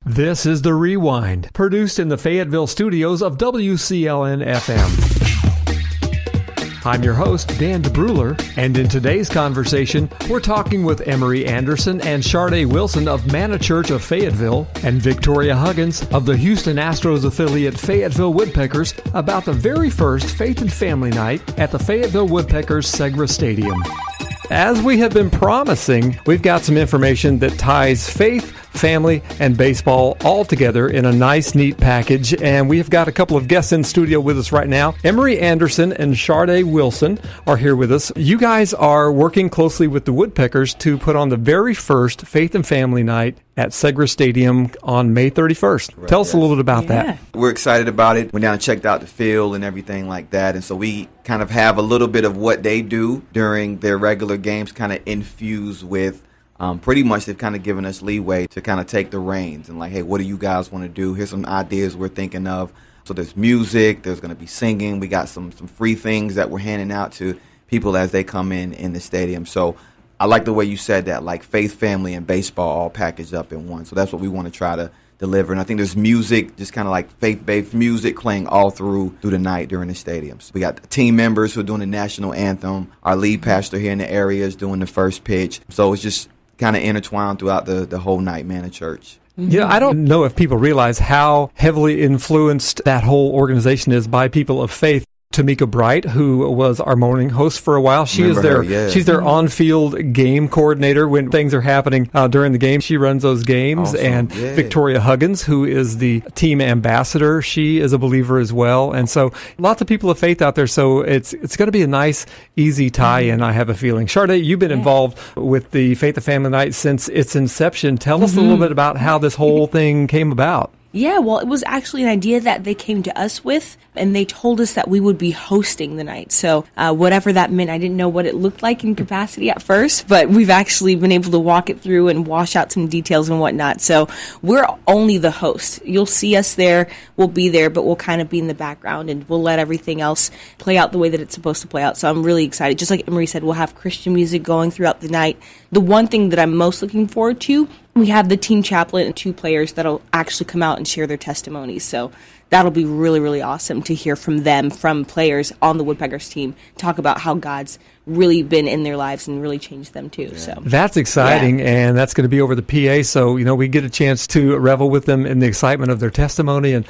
This is The Rewind, produced in the Fayetteville studios of WCLN-FM. I'm your host, Dan DeBruler, and in today's conversation, we're talking with Emery Anderson and Sharday Wilson of Manna Church of Fayetteville and Victoria Huggins of the Houston Astros affiliate Fayetteville Woodpeckers about the very first Faith and Family Night at the Fayetteville Woodpeckers Segra Stadium. As we have been promising, we've got some information that ties faith, family, and baseball all together in a nice, neat package. And we have got a couple of guests in studio with us right now. Emery Anderson and Sharday Wilson are here with us. You guys are working closely with the Woodpeckers to put on the very first Faith and Family Night at Segra Stadium on May 31st. Right, Tell us a little bit about that. We're excited about it. Went down and checked out the field and everything like that. And so we kind of have a little bit of what they do during their regular games kind of infused with pretty much they've kind of given us leeway to kind of take the reins and like, hey, what do you guys want to do? Here's some ideas we're thinking of. So there's music, there's going to be singing. We got some free things that we're handing out to people as they come in the stadium. So I like the way you said that, like faith, family, and baseball all packaged up in one. So that's what we want to try to deliver. And I think there's music, just kind of like faith-based music playing all through the night during the stadiums. We got team members who are doing the national anthem. Our lead pastor here in the area is doing the first pitch. So it's just kind of intertwined throughout the whole night, Manna Church. Yeah, I don't know if people realize how heavily influenced that whole organization is by people of faith. Tamika Bright, who was our morning host for a while. She's their on-field game coordinator when things are happening during the game. She runs those games. Awesome. And Victoria Huggins, who is the team ambassador, she is a believer as well. And so lots of people of faith out there. So it's going to be a nice, easy tie-in, I have a feeling. Sharday, you've been involved with the Faith and Family Night since its inception. Tell us a little bit about how this whole thing came about. Yeah, well, it was actually an idea that they came to us with, and they told us that we would be hosting the night. So whatever that meant, I didn't know what it looked like in capacity at first, but we've actually been able to walk it through and wash out some details and whatnot. So we're only the host. You'll see us there, we'll be there, but we'll kind of be in the background, and we'll let everything else play out the way that it's supposed to play out. So I'm really excited. Just like Emery said, we'll have Christian music going throughout the night. The one thing that I'm most looking forward to, we have the team chaplain and 2 players that'll actually come out and share their testimonies. So that'll be really, really awesome to hear from them, from players on the Woodpeckers team, talk about how God's really been in their lives and really changed them too. Yeah. So that's exciting, and that's going to be over the PA. So we get a chance to revel with them in the excitement of their testimony, and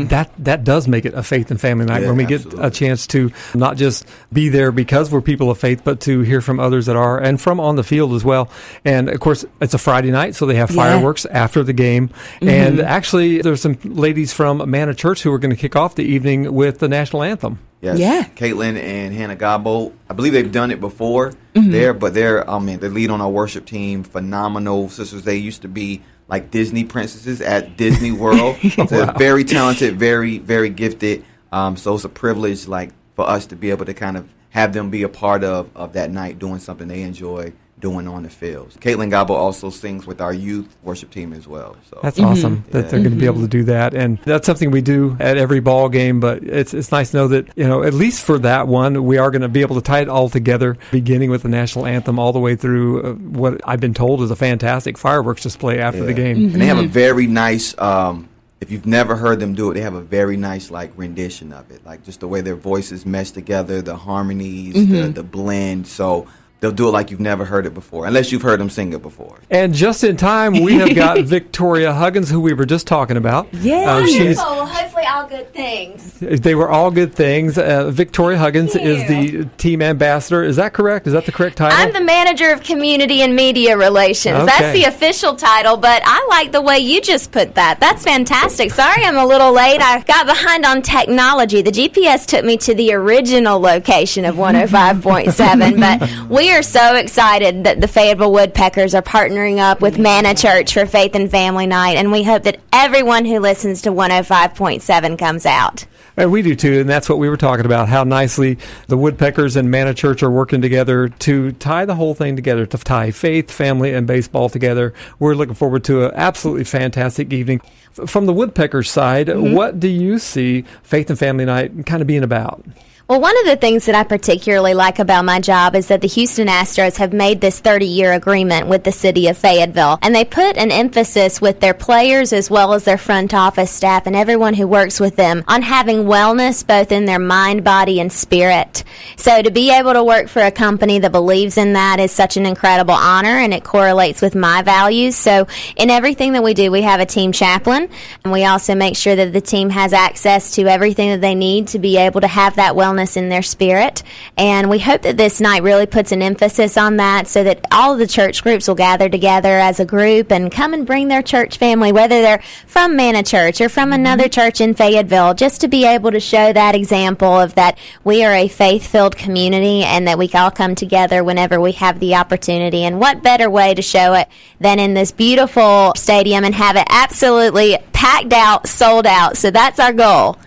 that does make it a faith and family night when we get a chance to not just be there because we're people of faith, but to hear from others that are, and from on the field as well. And of course, it's a Friday night, so they have fireworks after the game. And actually, there's some ladies from Manna Church who are going to kick off the evening with the national anthem. Yes. Yeah. Caitlin and Hannah Gobbo, I believe they've done it before there, but they're the lead on our worship team, phenomenal sisters. They used to be like Disney princesses at Disney World. So they're very talented, very, very gifted. So it's a privilege like for us to be able to kind of have them be a part of that night doing something they enjoy doing on the fields. Caitlin Gobbo also sings with our youth worship team as well. So that's awesome that they're going to be able to do that, and that's something we do at every ball game. But it's nice to know that at least for that one, we are going to be able to tie it all together, beginning with the national anthem all the way through what I've been told is a fantastic fireworks display after the game. And they have a very nice. If you've never heard them do it, they have a very nice rendition of it, like just the way their voices mesh together, the harmonies, the blend. So they'll do it like you've never heard it before, unless you've heard them sing it before. And just in time, we have got Victoria Huggins, who we were just talking about. Yeah, hopefully all good things. They were all good things. Victoria Huggins is the team ambassador. Is that correct? Is that the correct title? I'm the manager of community and media relations. Okay. That's the official title, but I like the way you just put that. That's fantastic. Sorry I'm a little late. I got behind on technology. The GPS took me to the original location of 105.7, but we are so excited that the Fayetteville Woodpeckers are partnering up with Manna Church for Faith and Family Night, and we hope that everyone who listens to 105.7 comes out. And we do too, and that's what we were talking about, how nicely the Woodpeckers and Manna Church are working together to tie the whole thing together, to tie faith, family, and baseball together. We're looking forward to an absolutely fantastic evening. From the Woodpeckers side, what do you see Faith and Family Night kind of being about? Well, one of the things that I particularly like about my job is that the Houston Astros have made this 30-year agreement with the city of Fayetteville, and they put an emphasis with their players as well as their front office staff and everyone who works with them on having wellness both in their mind, body, and spirit. So to be able to work for a company that believes in that is such an incredible honor, and it correlates with my values. So in everything that we do, we have a team chaplain, and we also make sure that the team has access to everything that they need to be able to have that wellness in their spirit. And we hope that this night really puts an emphasis on that so that all of the church groups will gather together as a group and come and bring their church family, whether they're from Manna Church or from another church in Fayetteville, just to be able to show that example of that we are a faith-filled community and that we all come together whenever we have the opportunity. And what better way to show it than in this beautiful stadium and have it absolutely packed out, sold out. So that's our goal.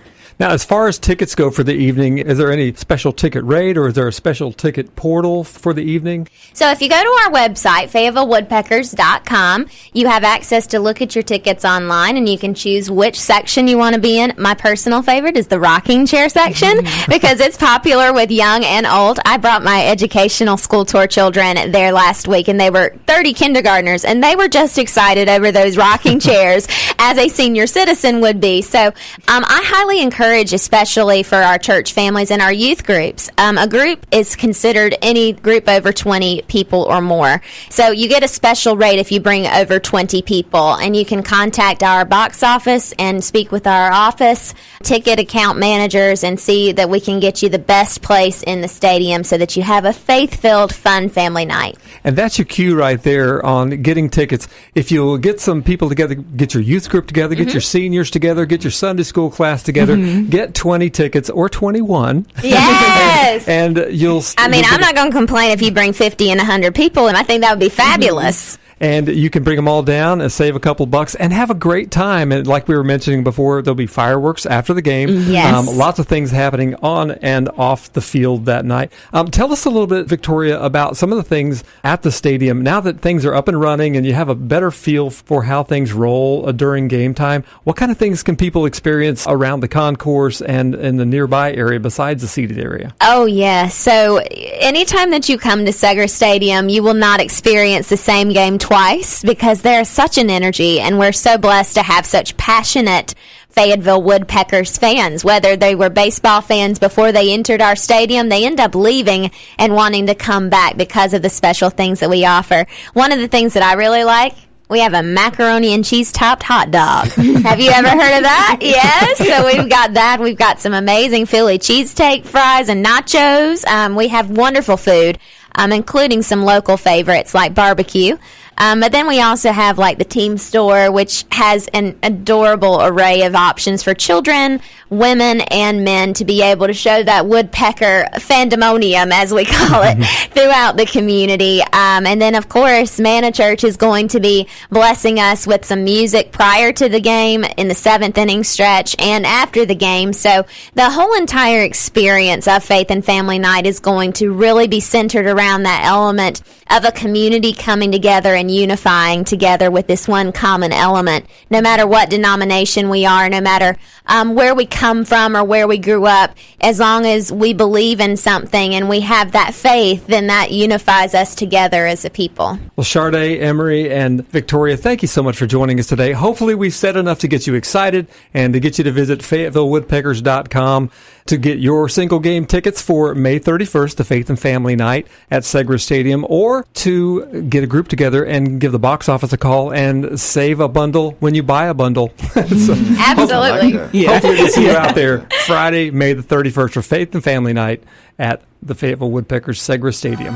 Now, as far as tickets go for the evening, is there any special ticket rate or is there a special ticket portal for the evening? So if you go to our website, FayettevilleWoodpeckers.com, you have access to look at your tickets online and you can choose which section you want to be in. My personal favorite is the rocking chair section because it's popular with young and old. I brought my educational school tour children there last week and they were 30 kindergartners and they were just excited over those rocking chairs as a senior citizen would be. So I highly encourage, especially for our church families and our youth groups. A group is considered any group over 20 people or more. So you get a special rate if you bring over 20 people, and you can contact our box office and speak with our office ticket account managers and see that we can get you the best place in the stadium so that you have a faith-filled, fun family night. And that's your cue right there on getting tickets. If you'll get some people together, get your youth group together, get your seniors together, get your Sunday school class together, get 20 tickets or 21. Yes. And I'm not going to complain if you bring 50 and 100 people, and I think that would be fabulous. And you can bring them all down and save a couple bucks and have a great time. And like we were mentioning before, there'll be fireworks after the game. Yes. Lots of things happening on and off the field that night. Tell us a little bit, Victoria, about some of the things at the stadium. Now that things are up and running and you have a better feel for how things roll during game time, what kind of things can people experience around the concourse and in the nearby area besides the seated area? Oh, yeah. So anytime that you come to Segra Stadium, you will not experience the same game twice because there's such an energy, and we're so blessed to have such passionate Fayetteville Woodpeckers fans. Whether they were baseball fans before they entered our stadium, they end up leaving and wanting to come back because of the special things that we offer. One of the things that I really like, we have a macaroni and cheese topped hot dog. Have you ever heard of that? Yes. So we've got that. We've got some amazing Philly cheesesteak fries and nachos. We have wonderful food, including some local favorites like barbecue. But then we also have like the team store, which has an adorable array of options for children, women, and men to be able to show that woodpecker fandemonium, as we call it, throughout the community. And then, of course, Manna Church is going to be blessing us with some music prior to the game in the 7th inning stretch and after the game. So the whole entire experience of Faith and Family Night is going to really be centered around that element of a community coming together and unifying together with this one common element. No matter what denomination we are, no matter where we come from or where we grew up, as long as we believe in something and we have that faith, then that unifies us together as a people. Well, Sharday, Emery, and Victoria, thank you so much for joining us today. Hopefully we've said enough to get you excited and to get you to visit FayettevilleWoodpeckers.com to get your single game tickets for May 31st, the Faith and Family Night at Segra Stadium, or to get a group together and give the box office a call and save a bundle when you buy a bundle. Absolutely. Hopefully we'll see you out there Friday, May the 31st for Faith and Family Night at the Fayetteville Woodpeckers Segra Stadium.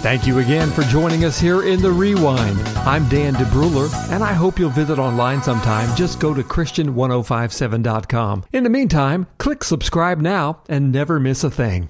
Thank you again for joining us here in The Rewind. I'm Dan DeBruler, and I hope you'll visit online sometime. Just go to Christian1057.com. In the meantime, click subscribe now and never miss a thing.